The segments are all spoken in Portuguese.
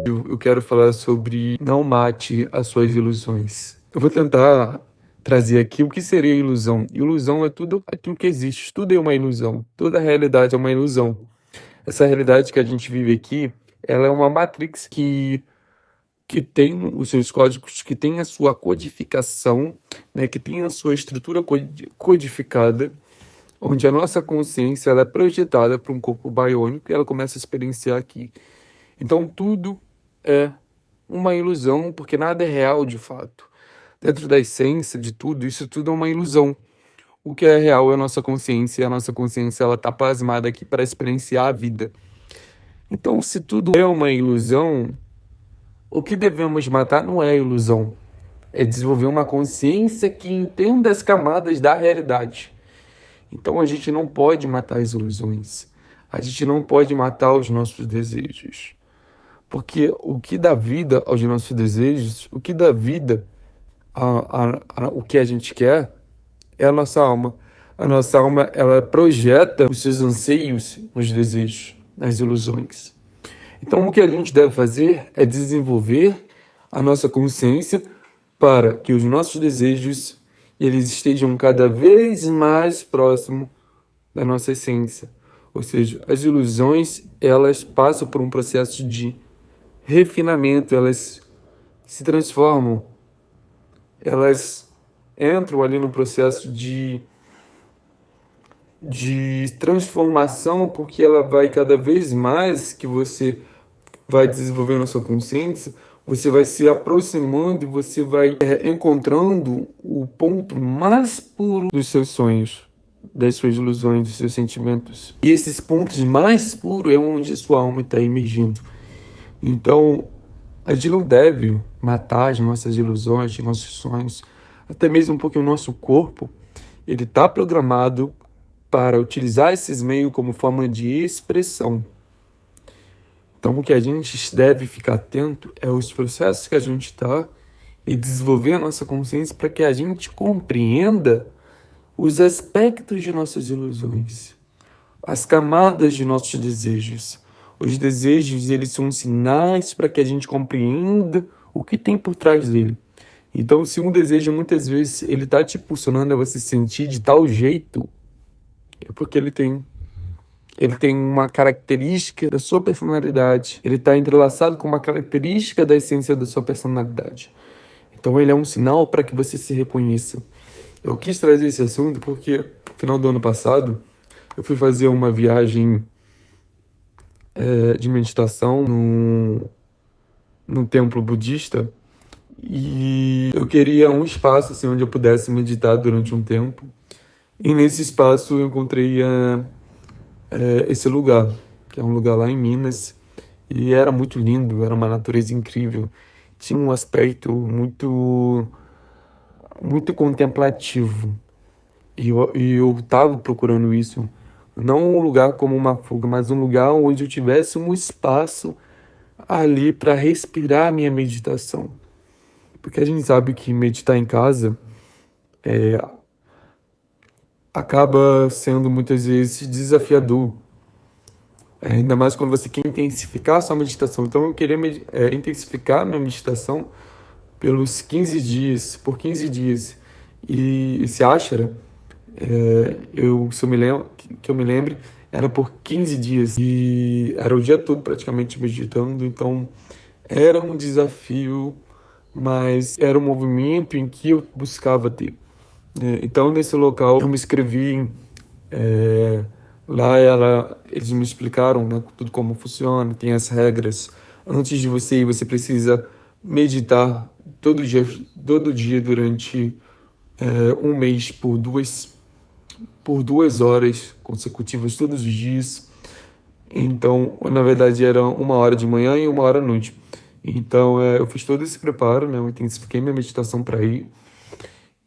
Eu quero falar sobre não mate as suas ilusões. Eu vou tentar trazer aqui o que seria ilusão. Ilusão é tudo aquilo que existe, tudo é uma ilusão, toda a realidade é uma ilusão. Essa realidade que a gente vive aqui, ela é uma matrix que tem os seus códigos, que tem a sua codificação, né, que tem a sua estrutura codificada, onde a nossa consciência ela é projetada para um corpo biônico e ela começa a experienciar aqui. Então tudo é uma ilusão, porque nada é real de fato. Dentro da essência de tudo, isso tudo é uma ilusão. O que é real é a nossa consciência, e a nossa consciência ela está plasmada aqui para experienciar a vida. Então, se tudo é uma ilusão, o que devemos matar não é a ilusão, é desenvolver uma consciência que entenda as camadas da realidade. Então, a gente não pode matar as ilusões, a gente não pode matar os nossos desejos. Porque o que dá vida aos nossos desejos, o que dá vida o que a gente quer, é a nossa alma. A nossa alma, ela projeta os seus anseios nos desejos, nas ilusões. Então, o que a gente deve fazer é desenvolver a nossa consciência para que os nossos desejos eles estejam cada vez mais próximos da nossa essência. Ou seja, as ilusões, elas passam por um processo de refinamento, elas se transformam, elas entram ali no processo de transformação, porque ela vai cada vez mais que você vai desenvolvendo a sua consciência, você vai se aproximando e você vai encontrando o ponto mais puro dos seus sonhos, das suas ilusões, dos seus sentimentos. E esses pontos mais puros é onde a sua alma está emergindo. Então, a gente não deve matar as nossas ilusões, os nossos sonhos, até mesmo porque o nosso corpo ele está programado para utilizar esses meios como forma de expressão. Então, o que a gente deve ficar atento é os processos que a gente está e desenvolver a nossa consciência para que a gente compreenda os aspectos de nossas ilusões, as camadas de nossos desejos. Os desejos, eles são sinais para que a gente compreenda o que tem por trás dele. Então, se um desejo, muitas vezes, ele está te impulsionando a você se sentir de tal jeito, é porque ele tem uma característica da sua personalidade. Ele está entrelaçado com uma característica da essência da sua personalidade. Então, ele é um sinal para que você se reconheça. Eu quis trazer esse assunto porque, no final do ano passado, eu fui fazer uma viagem de meditação num templo budista e eu queria um espaço assim, onde eu pudesse meditar durante um tempo. E nesse espaço eu encontrei esse lugar, que é um lugar lá em Minas, e era muito lindo, era uma natureza incrível. Tinha um aspecto muito, muito contemplativo. E eu estava procurando isso. Não um lugar como uma fuga, mas um lugar onde eu tivesse um espaço ali para respirar a minha meditação. Porque a gente sabe que meditar em casa acaba sendo muitas vezes desafiador. Ainda mais quando você quer intensificar a sua meditação. Então eu queria intensificar a minha meditação pelos 15 dias, por 15 dias. E esse ashram, se eu me lembro, que eu me lembre, era por 15 dias. E era o dia todo praticamente meditando. Então era um desafio, mas era um movimento em que eu buscava ter. Então nesse local eu me inscrevi. Lá eles me explicaram, né, tudo como funciona, tem as regras. Antes de você ir, você precisa meditar todo dia durante um mês por 2 horas consecutivas todos os dias. Então, na verdade, era 1 hora de manhã e 1 hora à noite. Então, eu fiz todo esse preparo, né, eu intensifiquei minha meditação para ir.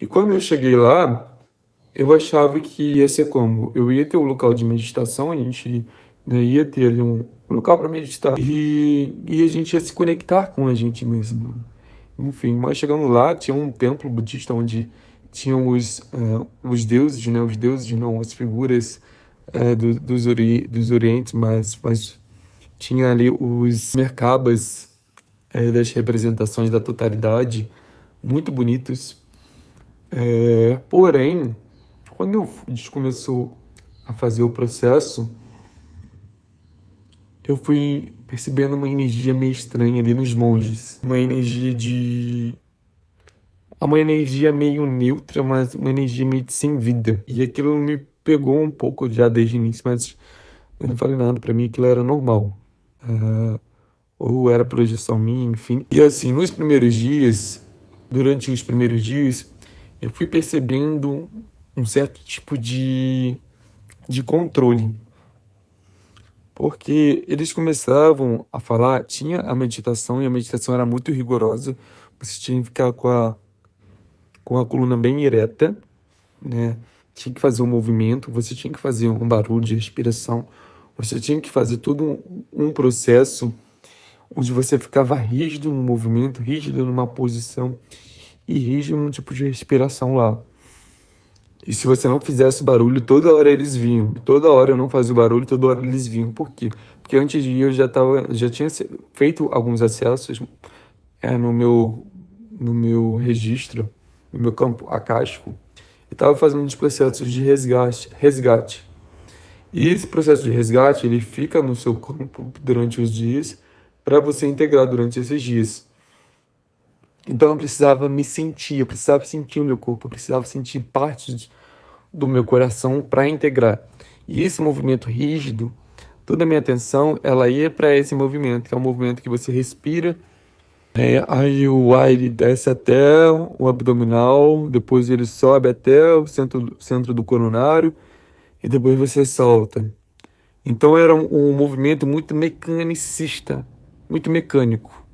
E quando eu cheguei lá, eu achava que ia ser como? Eu ia ter um local de meditação, a gente, né, ia ter ali um local para meditar e a gente ia se conectar com a gente mesmo. Enfim, mas chegando lá, tinha um templo budista onde tinham os deuses, né? Os deuses, não, as figuras dos orientes, mas tinha ali os Merkabas, das representações da totalidade, muito bonitos. Porém, quando a gente começou a fazer o processo, eu fui percebendo uma energia meio estranha ali nos monges. Uma energia meio neutra, mas uma energia meio de sem vida. E aquilo me pegou um pouco já desde o início, mas eu não falei nada, pra mim aquilo era normal. Ou era projeção minha, enfim. E assim, durante os primeiros dias, eu fui percebendo um certo tipo de controle. Porque eles começavam a falar, tinha a meditação, e a meditação era muito rigorosa. Você tinha que ficar com a coluna bem ereta, né? Tinha que fazer um movimento, você tinha que fazer um barulho de respiração, você tinha que fazer todo um processo onde você ficava rígido no movimento, rígido numa posição e rígido num tipo de respiração lá. E se você não fizesse barulho, toda hora eles vinham. Toda hora eu não fazia barulho, toda hora eles vinham. Por quê? Porque antes de ir eu já tinha feito alguns acessos no meu registro, no meu campo acástico, e estava fazendo uns processos de resgate. E esse processo de resgate, ele fica no seu corpo durante os dias, para você integrar durante esses dias. Então eu precisava sentir o meu corpo, eu precisava sentir partes do meu coração para integrar. E esse movimento rígido, toda a minha atenção, ela ia para esse movimento, que é um movimento que você respira, aí o ar ele desce até o abdominal, depois ele sobe até o centro do coronário, e depois você solta. Então era um movimento muito mecanicista, muito mecânico.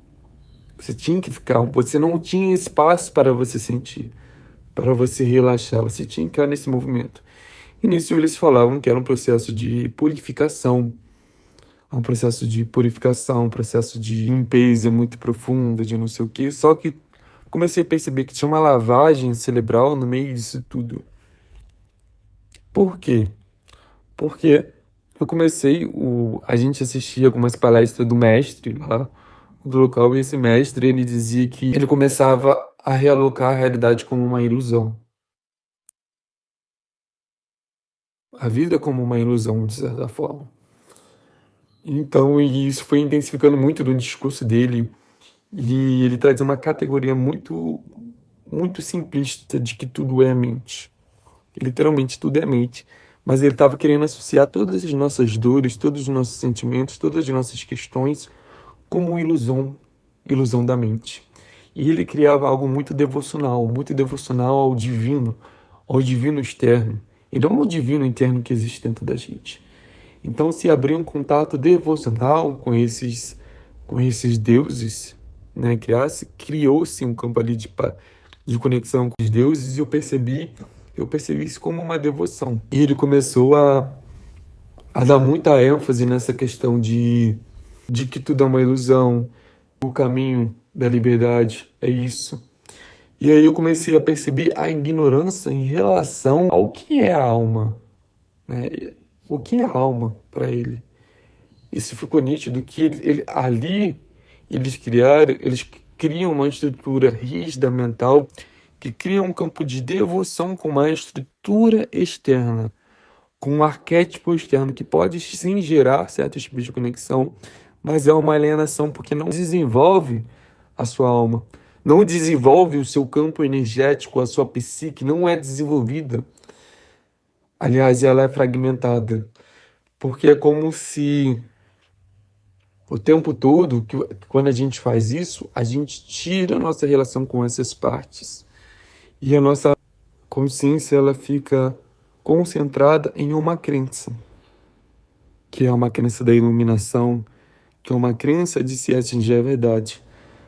Você não tinha espaço para você sentir, para você relaxar, você tinha que ficar nesse movimento. E nisso eles falavam que era um processo de limpeza muito profunda, de não sei o quê. Só que comecei a perceber que tinha uma lavagem cerebral no meio disso tudo. Por quê? Porque a gente assistia algumas palestras do mestre lá do local, e esse mestre, ele dizia que ele começava a realocar a realidade como uma ilusão. A vida como uma ilusão, de certa forma. Então, e isso foi intensificando muito no discurso dele, e ele traz uma categoria muito, muito simplista de que tudo é mente. Literalmente tudo é mente. Mas ele estava querendo associar todas as nossas dores, todos os nossos sentimentos, todas as nossas questões como uma ilusão da mente. E ele criava algo muito devocional ao divino externo, e não ao divino interno que existe dentro da gente. Então se abria um contato devocional com esses deuses, né? Criou-se um campo ali de conexão com os deuses, e eu percebi isso como uma devoção. E ele começou a dar muita ênfase nessa questão de que tudo é uma ilusão, o caminho da liberdade é isso. E aí eu comecei a perceber a ignorância em relação ao que é a alma, né? O que é a alma para ele? Isso ficou nítido que ali eles criam uma estrutura rígida mental, que cria um campo de devoção com uma estrutura externa, com um arquétipo externo que pode sim gerar certos tipos de conexão, mas é uma alienação porque não desenvolve a sua alma, não desenvolve o seu campo energético, a sua psique não é desenvolvida. Aliás, ela é fragmentada, porque é como se o tempo todo, quando a gente faz isso, a gente tira a nossa relação com essas partes. E a nossa consciência, ela fica concentrada em uma crença, que é uma crença da iluminação, que é uma crença de se atingir a verdade.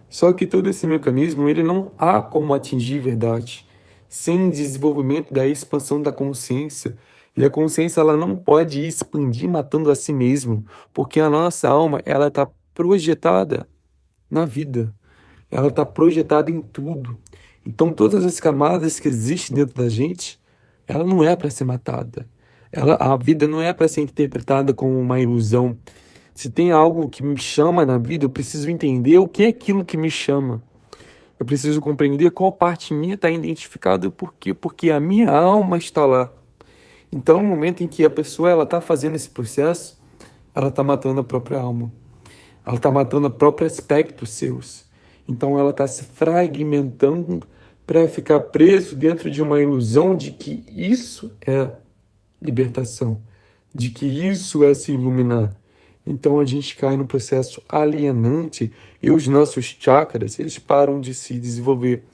Só que todo esse mecanismo, ele não há como atingir verdade sem desenvolvimento da expansão da consciência. E a consciência, ela não pode expandir matando a si mesmo, porque a nossa alma, ela está projetada na vida. Ela está projetada em tudo. Então, todas as camadas que existem dentro da gente, ela não é para ser matada. A vida não é para ser interpretada como uma ilusão. Se tem algo que me chama na vida, eu preciso entender o que é aquilo que me chama. Eu preciso compreender qual parte minha está identificada e por quê. Porque a minha alma está lá. Então, no momento em que a pessoa ela está fazendo esse processo, ela está matando a própria alma. Ela está matando o próprio aspecto seus. Então, ela está se fragmentando para ficar preso dentro de uma ilusão de que isso é libertação, de que isso é se iluminar. Então a gente cai no processo alienante e os nossos chakras, eles param de se desenvolver.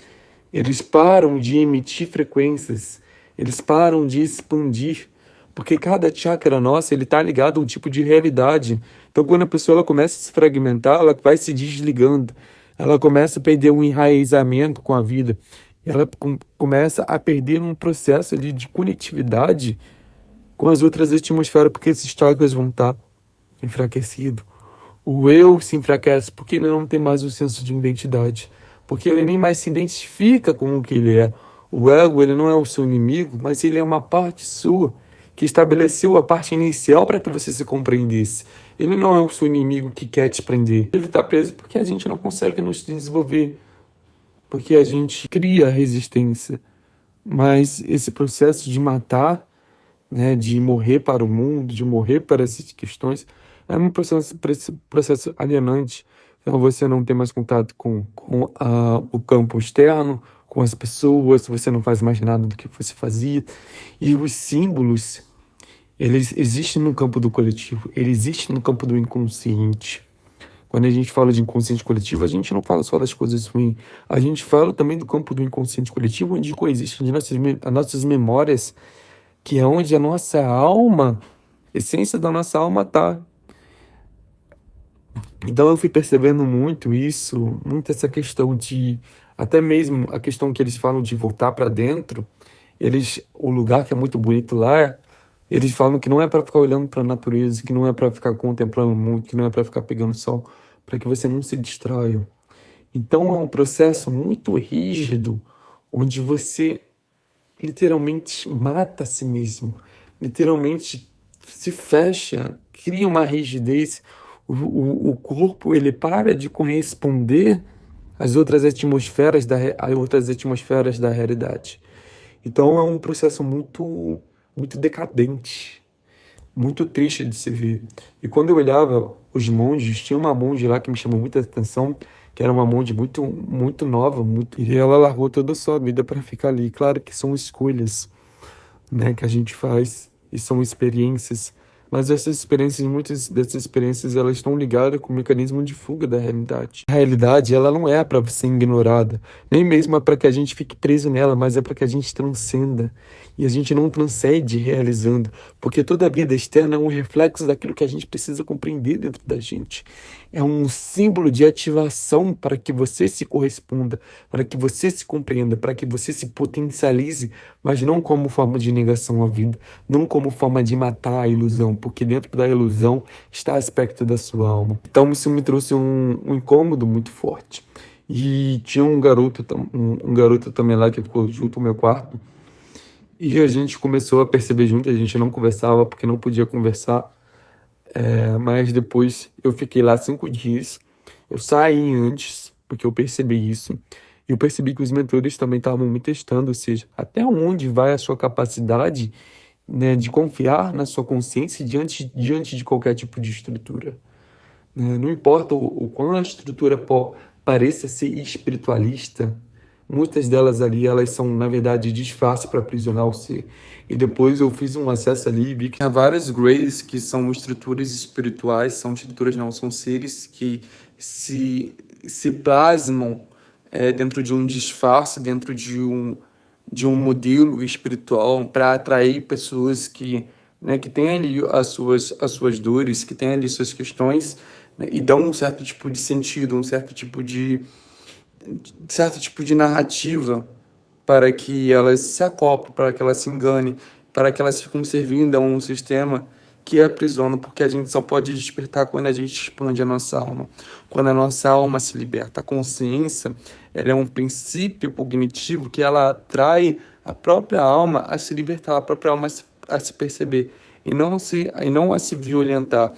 Eles param de emitir frequências. Eles param de expandir. Porque cada chakra nosso, ele está ligado a um tipo de realidade. Então quando a pessoa ela começa a se fragmentar, ela vai se desligando. Ela começa a perder um enraizamento com a vida. Ela começa a perder um processo ali de conectividade com as outras atmosferas, porque esses chakras vão estar enfraquecidos. O eu se enfraquece porque ele não tem mais o senso de identidade, porque ele nem mais se identifica com o que ele é. O ego, ele não é o seu inimigo, mas ele é uma parte sua que estabeleceu a parte inicial para que você se compreendesse. Ele não é o seu inimigo que quer te prender. Ele está preso porque a gente não consegue nos desenvolver, porque a gente cria resistência. Mas esse processo de matar, né, de morrer para o mundo, de morrer para essas questões, é um processo alienante. Então você não tem mais contato com o campo externo, com as pessoas, você não faz mais nada do que você fazia. E os símbolos, eles existem no campo do coletivo, eles existem no campo do inconsciente. Quando a gente fala de inconsciente coletivo, a gente não fala só das coisas ruins, a gente fala também do campo do inconsciente coletivo, onde coexistem as nossas memórias, que é onde a nossa alma, a essência da nossa alma está. Então eu fui percebendo muito isso, muito essa questão de, até mesmo a questão que eles falam de voltar para dentro, o lugar que é muito bonito lá, eles falam que não é para ficar olhando para a natureza, que não é para ficar contemplando o mundo, que não é para ficar pegando sol, para que você não se distraia. Então é um processo muito rígido, onde você literalmente mata a si mesmo, literalmente se fecha, cria uma rigidez, o corpo ele para de corresponder às outras atmosferas da realidade. Então é um processo muito decadente, muito triste de se ver. E quando eu olhava os monges, tinha uma monge lá que me chamou muita atenção, que era uma monge muito nova, e ela largou toda a sua vida para ficar ali. Claro que são escolhas, né, que a gente faz e são experiências, mas muitas dessas experiências, elas estão ligadas com o mecanismo de fuga da realidade. A realidade, ela não é para ser ignorada, nem mesmo é para que a gente fique preso nela, mas é para que a gente transcenda. E a gente não transcende realizando, porque toda a vida externa é um reflexo daquilo que a gente precisa compreender dentro da gente. É um símbolo de ativação para que você se corresponda, para que você se compreenda, para que você se potencialize, mas não como forma de negação à vida, não como forma de matar a ilusão, porque dentro da ilusão está aspecto da sua alma. Então isso me trouxe um incômodo muito forte. E tinha um garoto também lá que ficou junto ao meu quarto, e a gente começou a perceber junto, a gente não conversava porque não podia conversar, mas depois eu fiquei lá 5 dias, eu saí antes, porque eu percebi isso, e eu percebi que os mentores também estavam me testando, ou seja, até onde vai a sua capacidade, né, de confiar na sua consciência diante de qualquer tipo de estrutura. Né? Não importa o quão a estrutura pareça ser espiritualista, muitas delas ali, elas são, na verdade, disfarce para aprisionar o ser. E depois eu fiz um acesso ali e vi que tinha várias grays que são estruturas espirituais, são estruturas não, são seres que se plasmam dentro de um disfarce, dentro de um modelo espiritual para atrair pessoas que, né, que têm ali as suas dores, que têm ali suas questões, né, e dão um certo tipo de sentido, um certo tipo de narrativa para que elas se acoplem, para que elas se enganem, para que elas fiquem servindo a um sistema que aprisiona, porque a gente só pode despertar quando a gente expande a nossa alma, quando a nossa alma se liberta. A consciência, ela é um princípio cognitivo que ela atrai a própria alma a se libertar, a própria alma a se perceber. e não a se violentar.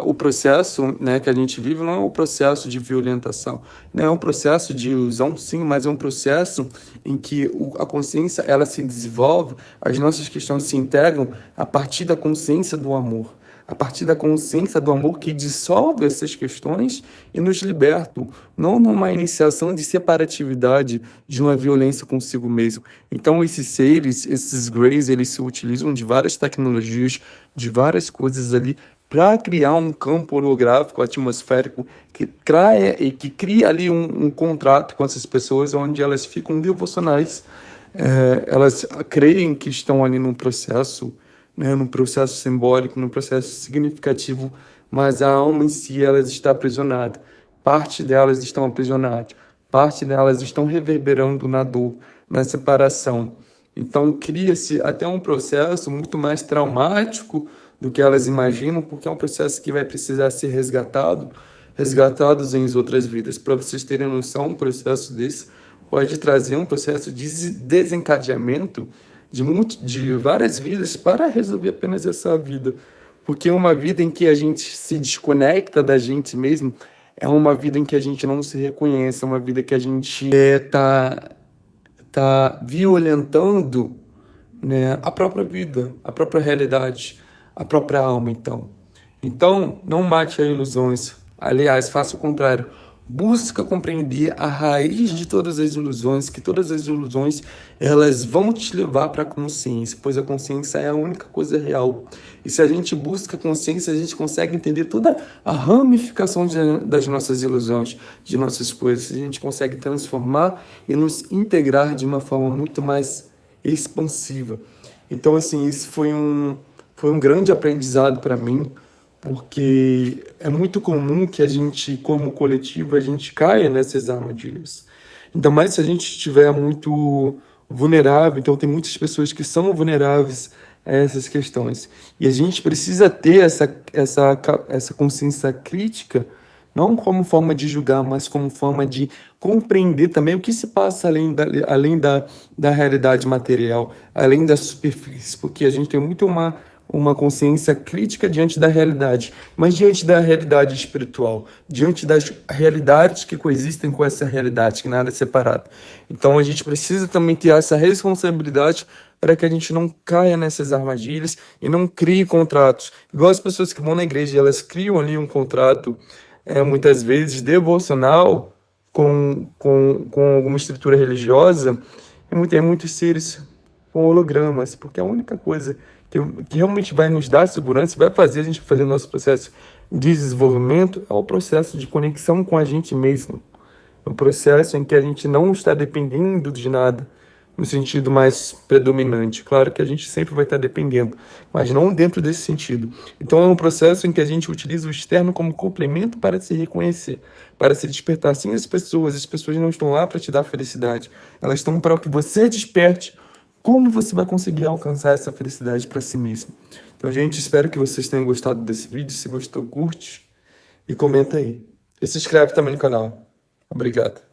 O processo, né, que a gente vive não é um processo de violentação, não é um processo de ilusão, sim, mas é um processo em que a consciência ela se desenvolve, as nossas questões se integram a partir da consciência do amor, a partir da consciência do amor que dissolve essas questões e nos liberta, não numa iniciação de separatividade, de uma violência consigo mesmo. Então, esses seres, esses greys, eles se utilizam de várias tecnologias, de várias coisas ali, para criar um campo holográfico atmosférico que cria ali um contrato com essas pessoas onde elas ficam devocionais. Elas creem que estão ali num processo, né, num processo simbólico, num processo significativo, mas a alma em si ela está aprisionada. Parte delas estão aprisionadas, parte delas estão reverberando na dor, na separação. Então cria-se até um processo muito mais traumático do que elas imaginam, porque é um processo que vai precisar ser resgatados em outras vidas. Para vocês terem noção, um processo desse pode trazer um processo de desencadeamento de várias vidas para resolver apenas essa vida. Porque uma vida em que a gente se desconecta da gente mesmo é uma vida em que a gente não se reconhece, é uma vida que a gente tá violentando, né, a própria vida, a própria realidade, a própria alma, então. Então, não mate as ilusões. Aliás, faça o contrário. Busca compreender a raiz de todas as ilusões, que todas as ilusões elas vão te levar para a consciência, pois a consciência é a única coisa real. E se a gente busca a consciência, a gente consegue entender toda a ramificação das nossas ilusões, de nossas coisas. A gente consegue transformar e nos integrar de uma forma muito mais expansiva. Então, assim, isso foi um grande aprendizado para mim, porque é muito comum que a gente, como coletivo, a gente caia nessas armadilhas. Ainda mais se a gente estiver muito vulnerável, então tem muitas pessoas que são vulneráveis a essas questões. E a gente precisa ter essa consciência crítica, não como forma de julgar, mas como forma de compreender também o que se passa além da realidade material, além da superfície, porque a gente tem muito uma consciência crítica diante da realidade, mas diante da realidade espiritual, diante das realidades que coexistem com essa realidade, que nada é separado. Então a gente precisa também ter essa responsabilidade para que a gente não caia nessas armadilhas e não crie contratos. Igual as pessoas que vão na igreja, elas criam ali um contrato, muitas vezes devocional, com alguma estrutura religiosa, e tem muitos seres com hologramas, porque a única coisa que realmente vai nos dar segurança, vai fazer a gente fazer o nosso processo de desenvolvimento, é o processo de conexão com a gente mesmo. É um processo em que a gente não está dependendo de nada, no sentido mais predominante. Claro que a gente sempre vai estar dependendo, mas não dentro desse sentido. Então é um processo em que a gente utiliza o externo como complemento para se reconhecer, para se despertar. Sim, as pessoas não estão lá para te dar felicidade, elas estão para que você desperte como você vai conseguir alcançar essa felicidade para si mesmo. Então, gente, espero que vocês tenham gostado desse vídeo. Se gostou, curte e comenta aí. E se inscreve também no canal. Obrigado.